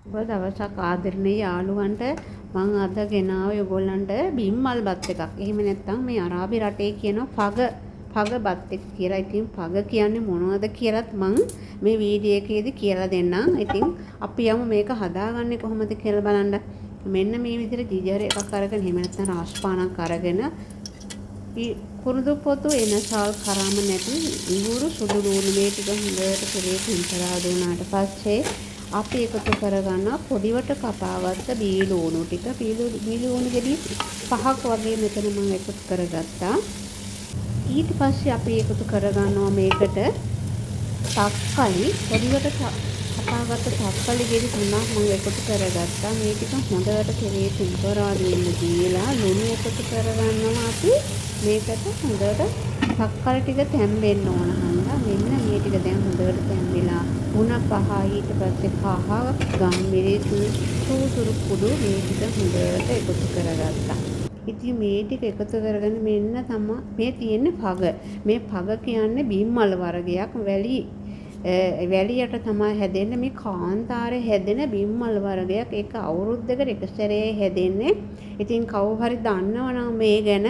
ඔබ දවසක් ආදරණීය යාළුවන්ට මම අද ගෙනාවේ ඔයගොල්ලන්ට බිම්මල් බත් එකක්. එහෙම නැත්නම් මේ අරාබි රටේ කියන පග බත් එක කියලා. ඉතින් පග කියන්නේ මොනවද කියලාත් මම මේ වීඩියෝ එකේදී කියලා දෙන්නම්. ඉතින් අපි යමු මේක හදාගන්නේ කොහොමද කියලා බලන්න. මෙන්න මේ විදිහට ජිජර් එකක් අරගෙන එහෙම නැත්නම් රාස්පානක් අරගෙන කුරුදු පොතු එනසල් කරාම නැති ඉඟුරු සුදු ලුණු මේ ටික හොඳට කෙරේ පින්තරා දුන්නාට පස්සේ අපි එකතු කරගන්න පොඩිවට කපාගත්ත බීලුණු ටික බීලුණු ගෙඩි 5ක් වගේ මෙතන මම එකතු කරගත්තා. ඊට පස්සේ අපි එකතු කරගන්නවා මේකට තක්කලි පොඩිවට කපාගත්ත තක්කලි ගෙඩි 3ක් මම එකතු කරගත්තා. මේ ටික හොඳට කෙරේ පින්තරා දෙන්න දීලා ලුණු එකතු කරගන්නවා අපි මේකට හොඳට තක්කලි ටික තැම්බෙන්න ඕන හන්දා මෙන්න මේ ටික දැන් හොඳට තැම්බිලා උණ පහ ඊට පස්සේ කහ ගම්මිරිස් සූදුරු කුඩු මේ ටික හොඳට එකතු කරගත්තා. ඉතින් මේ ටික එකතු කරගෙන මෙන්න තමයි මේ තියෙන්නේ පග. මේ පග කියන්නේ බිම්මල් වර්ගයක් වැලියට තමයි හැදෙන්නේ මේ කාන්තාරේ හැදෙන බිම්මල් වර්ගයක්. ඒක අවුරුද්දකට එක සැරේ හැදෙන්නේ. ඉතින් කවුරු හරි දන්නවනම් මේ ගැන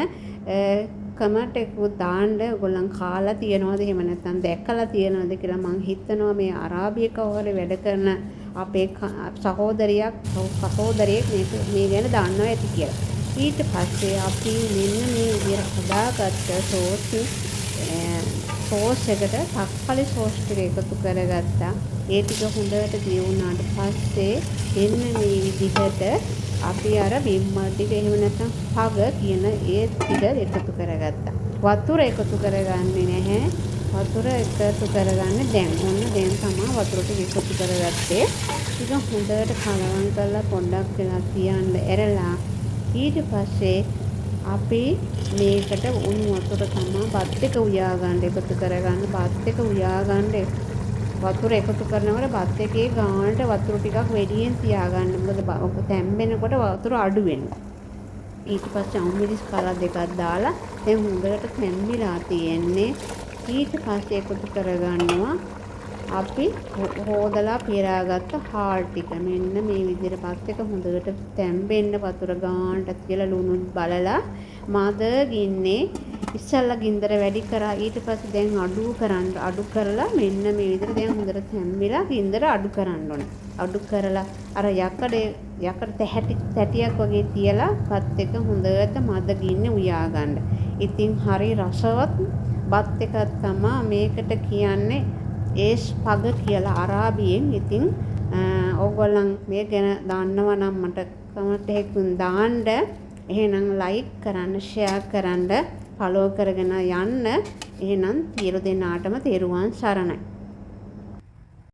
කමෙන්ට් එකක් දාන්න. ඔයගොල්ලන් කාලා තියනවද එහෙම නැත්නම් දැකලා තියනවද කියලා මං හිතනවා මේ අරාබියක වගේ වැඩ කරන අපේ සහෝදරියෙක් මේ ගැන දන්නවා ඇති කියලා. ඊට පස්සේ අපි මෙන්න මේ විදිහට හදාගත්ත සෝස් එකට තක්කලි සෝස් ටික එකතු කරගත්තා. ඒ ටික හොඳට දියුණාට පස්සේ එන්න මේ විදිහට අපි අර බිම්මල් ටික එහෙම නැත්නම් පග කියන ඒ ටික එකතු කරගත්තා. වතුර එකතු කරගන්නේ නැහැ. වතුර එකතු කරගන්නේ දැන්. ඔන්න දැන් තමයි වතුර ටික එකතු කරගත්තේ. ටික හොඳට කලවම් කරලා පොඩ්ඩක් වෙලා තියන්න ඇරලා ඊට පස්සේ අපි මේකට උණු වතුර තමයි බත් එක උයා ගන්න එකතු කරගන්න. බත් එක උයා ගන්න වතුර එකතු කරනකොට බත් එකේ ගානට වතුර ටිකක් වැඩියෙන් තියාගන්න. මොකද තැම්බෙනකොට වතුර අඩු වෙනවා. ඊට පස්සේ අමුමිරිස් කලා දෙකක් දාලා දැන් හොඳට තැම්බිලා තියෙන්නේ. ඊට පස්සේ එකතු කරගන්නවා අපි හොදලා පිරාගත්ත හාල් ටික. මෙන්න මේ විදිහට පත් එක හොඳට තැම්බෙන්න වතුර ගානට තියලා ලුණු බලලා මද ගින්නේ ඉස්සල්ලා ගින්දර වැඩි කරා. ඊට පස්සේ දැන් අඩු කරලා මෙන්න මේ විදිහට දැන් හොඳට තැම්බිලා ගින්දර අඩු කරන්න ඕනේ. අඩු කරලා අර යකඩ තැටියක් වගේ තියලා බත් එක හොඳට මද ගින්නේ උයා ගන්න. ඉතින් හරි රසවත් බත් එකක් තමයි මේකට කියන්නේ ඒස් පග කියලා අරාබියෙන්. ඉතින් ඕගොල්ලන් මේ ගැන දන්නවා නම් මට කමෙන්ට් එකකින් දාන්න. එහෙනම් ලයික් කරන්න, ෂෙයා කරන්න, ෆලෝ කරගෙන යන්න. එහෙනම් සියලු දෙනාටම තෙරුවන් සරණයි.